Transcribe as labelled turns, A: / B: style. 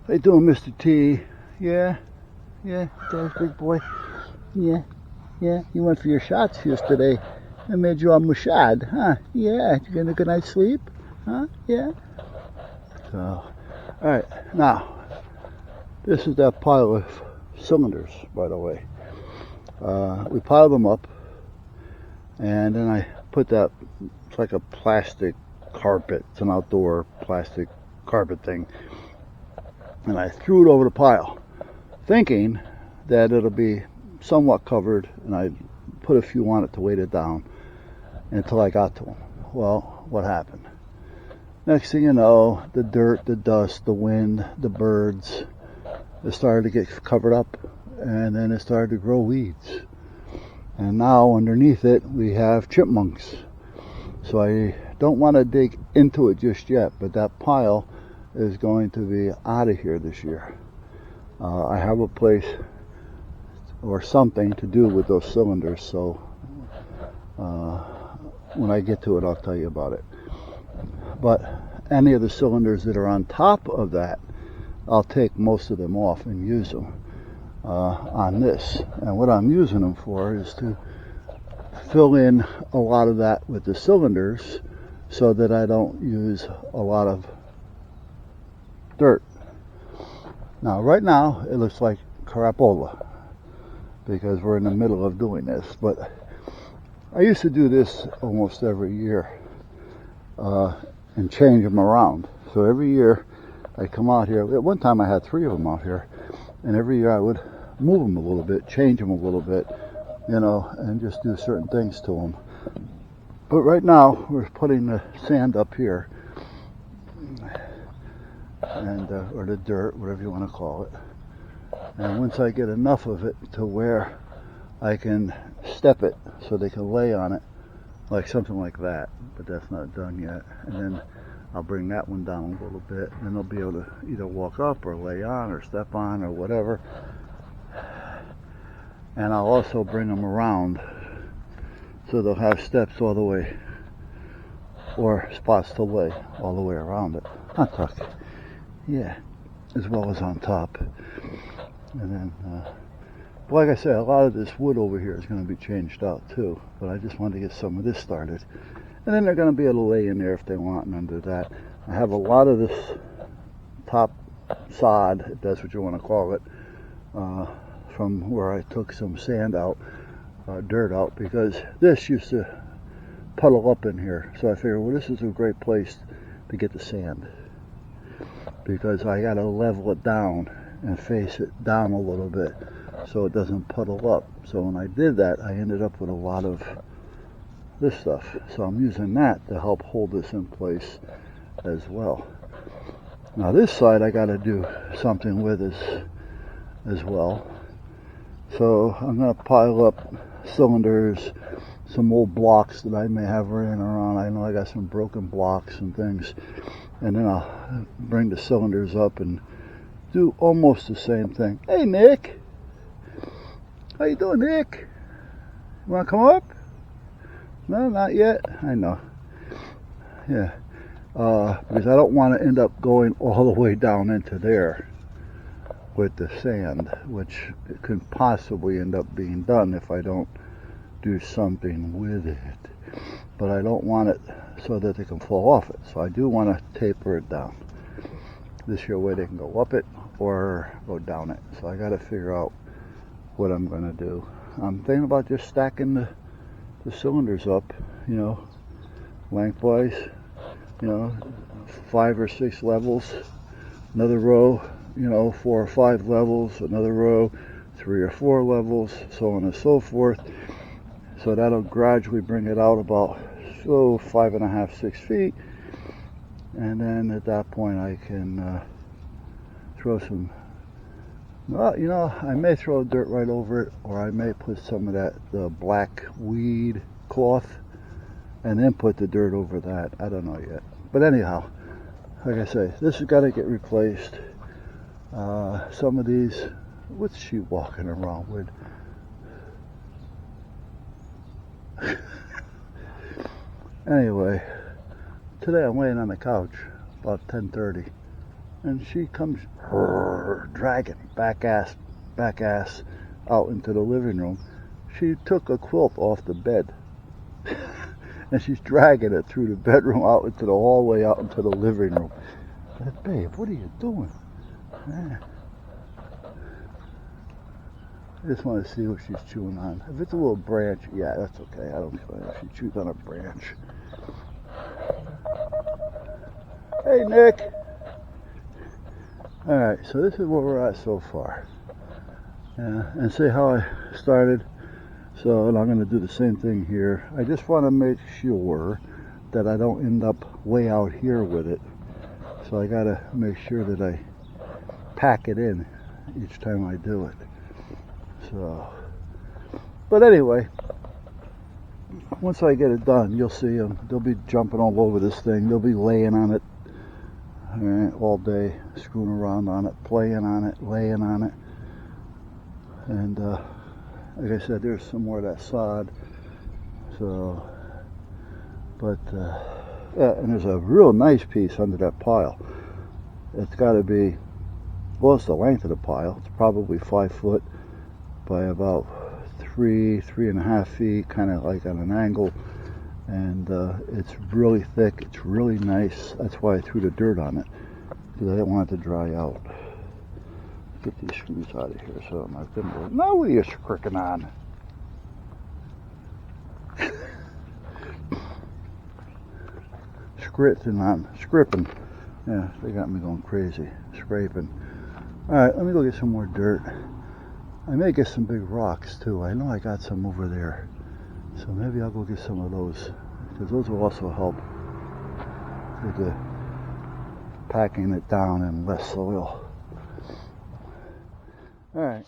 A: How you doing, Mr. T? Yeah? Yeah? There's big boy? Yeah? Yeah? You went for your shots yesterday. I made you all mushad, huh? Yeah? Did you get a good night's sleep? Huh? Yeah? So, alright, now, this is that pile of cylinders, by the way. We piled them up, and then I put that, it's like a plastic carpet, it's an outdoor plastic carpet thing, and I threw it over the pile, thinking that it'll be somewhat covered, and I put a few on it to weight it down until I got to them. Well, what happened? Next thing you know, the dirt, the dust, the wind, the birds, it started to get covered up, and then it started to grow weeds. And now underneath it, we have chipmunks. So I don't want to dig into it just yet, but that pile is going to be out of here this year. I have a place or something to do with those cylinders, so when I get to it, I'll tell you about it. But any of the cylinders that are on top of that, I'll take most of them off and use them on this. And what I'm using them for is to fill in a lot of that with the cylinders so that I don't use a lot of dirt. Now, right now, it looks like crapola because we're in the middle of doing this, but I used to do this almost every year and change them around. So every year I come out here. At one time I had 3 of them out here, and every year I would move them a little bit, change them a little bit, you know, and just do certain things to them. But right now we're putting the sand up here, and or the dirt, whatever you want to call it. And once I get enough of it to where I can step it so they can lay on it, like something like that, but that's not done yet. And then I'll bring that one down a little bit, and they'll be able to either walk up or lay on or step on or whatever. And I'll also bring them around so they'll have steps all the way, or spots to lay all the way around it. On top, yeah, as well as on top. And then, but like I said, a lot of this wood over here is going to be changed out too, but I just wanted to get some of this started. And then they're going to be able to lay in there if they want, and under that. I have a lot of this top sod, if that's what you want to call it, from where I took some sand out, dirt out, because this used to puddle up in here. So I figured, well, this is a great place to get the sand, because I got to level it down and face it down a little bit so it doesn't puddle up. So when I did that, I ended up with a lot of this stuff. So I'm using that to help hold this in place as well. Now this side I got to do something with as well. So I'm going to pile up cylinders, some old blocks that I may have laying around. I know I got some broken blocks and things. And then I'll bring the cylinders up and do almost the same thing. Hey, Nick. How you doing, Nick? You want to come up? No, not yet. I know. Yeah. Because I don't want to end up going all the way down into there with the sand, which could possibly end up being done if I don't do something with it. But I don't want it so that they can fall off it. So I do want to taper it down. This year way they can go up it or go down it. So I got to figure out what I'm going to do. I'm thinking about just stacking the cylinders up, you know, lengthwise, you know, 5 or 6 levels, another row, you know, 4 or 5 levels, another row, 3 or 4 levels, so on and so forth. So that'll gradually bring it out about 5.5, 6 feet, and then at that point I can throw some, well, you know, I may throw dirt right over it, or I may put some of that black weed cloth and then put the dirt over that. I don't know yet. But anyhow, like I say, this has got to get replaced. Some of these, what's she walking around with? Anyway, today I'm laying on the couch about 10:30, and she comes dragging back ass out into the living room. She took a quilt off the bed and she's dragging it through the bedroom out into the hallway, out into the living room. I said, babe, what are you doing? Man. I just want to see what she's chewing on. If it's a little branch, yeah, that's okay. I don't care if she chews on a branch. Hey, Nick. Alright, so this is where we're at so far. And see how I started? So, and I'm going to do the same thing here. I just want to make sure that I don't end up way out here with it. So I got to make sure that I pack it in each time I do it. So, but anyway, once I get it done, you'll see them. They'll be jumping all over this thing. They'll be laying on it all day, screwing around on it, playing on it, laying on it. And like I said, there's some more of that sod. So, but yeah, and there's a real nice piece under that pile. It's got to be, well, it's the length of the pile. It's probably 5 foot by about 3.5 feet, kind of like on an angle. And it's really thick. It's really nice. That's why I threw the dirt on it, because I didn't want it to dry out. Get these screws out of here so my thimble. Now what are you scricking on? Scripping. Yeah, they got me going crazy. Scraping. Alright, let me go get some more dirt. I may get some big rocks too. I know I got some over there. So maybe I'll go get some of those, because those will also help with the packing it down in less soil. Alright.